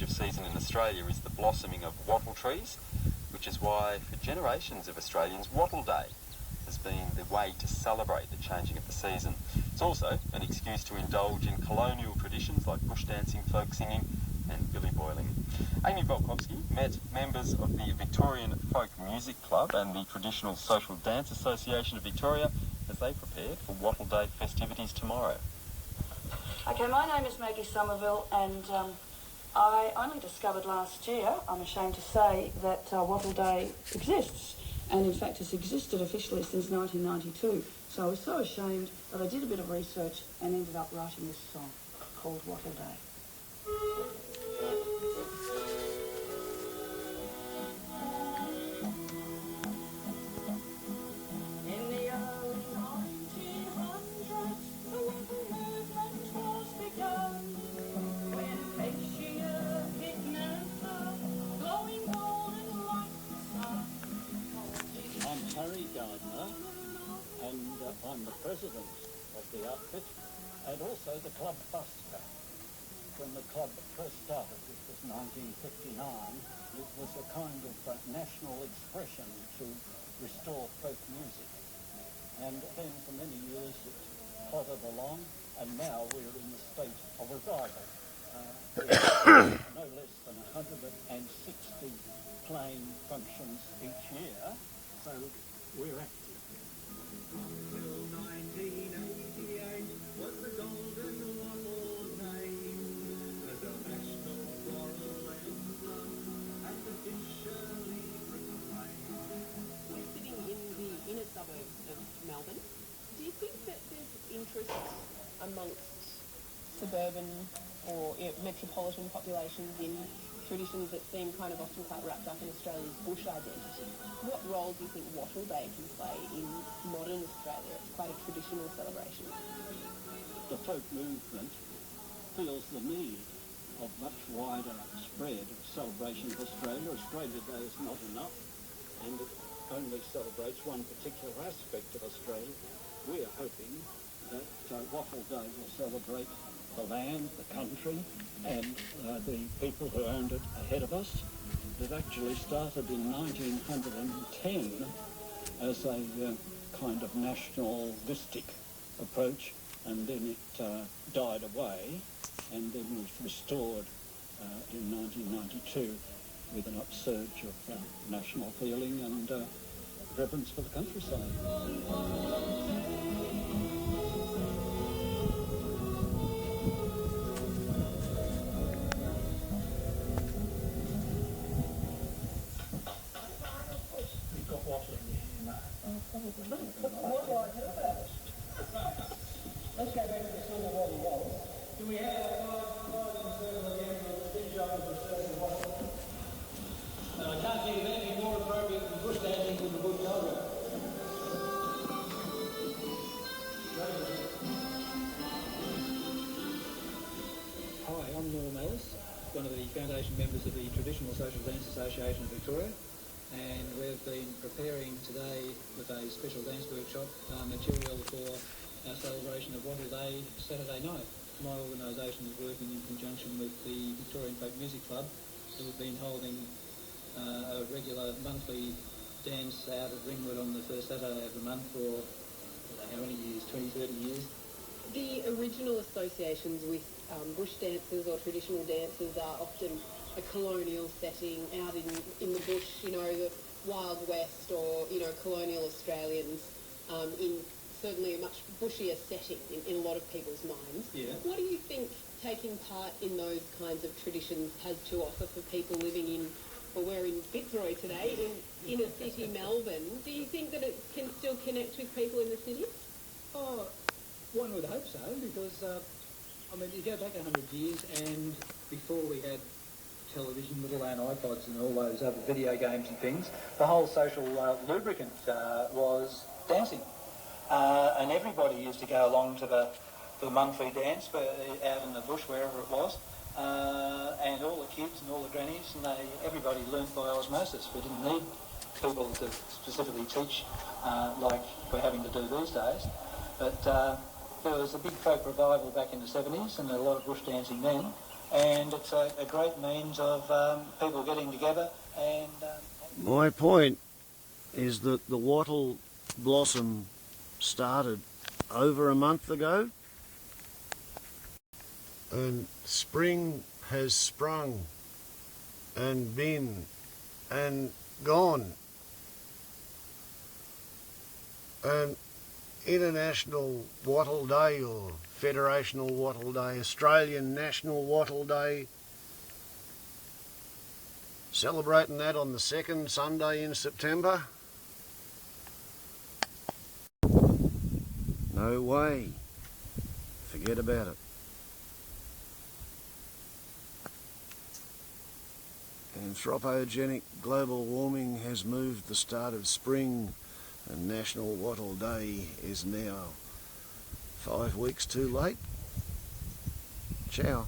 season in Australia is the blossoming of wattle trees, which is why for generations of Australians Wattle Day has been the way to celebrate the changing of the season. It's also an excuse to indulge in colonial traditions like bush dancing, folk singing and billy boiling. Amy Volkovsky met members of the Victorian Folk Music Club and the Traditional Social Dance Association of Victoria as they prepare for Wattle Day festivities tomorrow. Okay, my name is Maggie Somerville, and I only discovered last year, I'm ashamed to say, that Wattle Day exists. And in fact, it's existed officially since 1992. So I was so ashamed that I did a bit of research and ended up writing this song called Wattle Day. I'm the president of the outfit and also the club buster. When the club first started, which was 1959, it was a kind of national expression to restore folk music. And then for many years it plodded along, and now we're in the state of revival. No less than 160 playing functions each year, so we're active. Till 1988 was the golden Wattle name, as a national floral emblem and officially proclaimed. We're sitting in the inner suburbs of Melbourne. Do you think that there's interest amongst suburban or metropolitan populations in traditions that seem kind of often quite wrapped up in Australia's bush identity? What role do you think Wattle Day can play in modern Australia? It's quite a traditional celebration. The folk movement feels the need of much wider spread of celebration of Australia. Australia Day is not enough, and it only celebrates one particular aspect of Australia. We are hoping that Wattle Day will celebrate the land, the country, and the people who owned it ahead of us. It actually started in 1910 as a kind of nationalistic approach, and then it died away, and then was restored in 1992 with an upsurge of national feeling and reverence for the countryside. Let's go back to the silver Wallaby. Do we have I can't think of anything more appropriate than bush dancing with the bush yoga. Hi, I'm Norm Ellis, one of the foundation members of the Traditional Social Dance Association of Victoria, and we've been preparing today with a special dance workshop material for our celebration of Wattle Day Saturday night. My organisation is working in conjunction with the Victorian Folk Music Club, who have been holding a regular monthly dance out at Ringwood on the first Saturday of the month for how many years, 20, 30 years. The original associations with bush dancers or traditional dancers are often a colonial setting out in the bush, you know, the Wild West, or, you know, colonial Australians in certainly a much bushier setting in a lot of people's minds. Yeah. What do you think taking part in those kinds of traditions has to offer for people living in, well, we're in Fitzroy today, in inner city Melbourne? Do you think that it can still connect with people in the city? Oh, one would hope so, because, I mean, you go back 100 years, and before we had television, let alone iPods and all those other video games and things, the whole social lubricant was dancing. And everybody used to go along to the monthly dance out in the bush, wherever it was, and all the kids and all the grannies, and everybody learnt by osmosis. We didn't need people to specifically teach like we're having to do these days. But there was a big folk revival back in the 70s, and a lot of bush dancing then, and it's a great means of people getting together and... My point is that the wattle blossom started over a month ago, and spring has sprung and been and gone. And International Wattle Day, or Federational Wattle Day, Australian National Wattle Day, celebrating that on the second Sunday in September? No way. Forget about it. Anthropogenic global warming has moved the start of spring, and National Wattle Day is now 5 weeks too late. Ciao.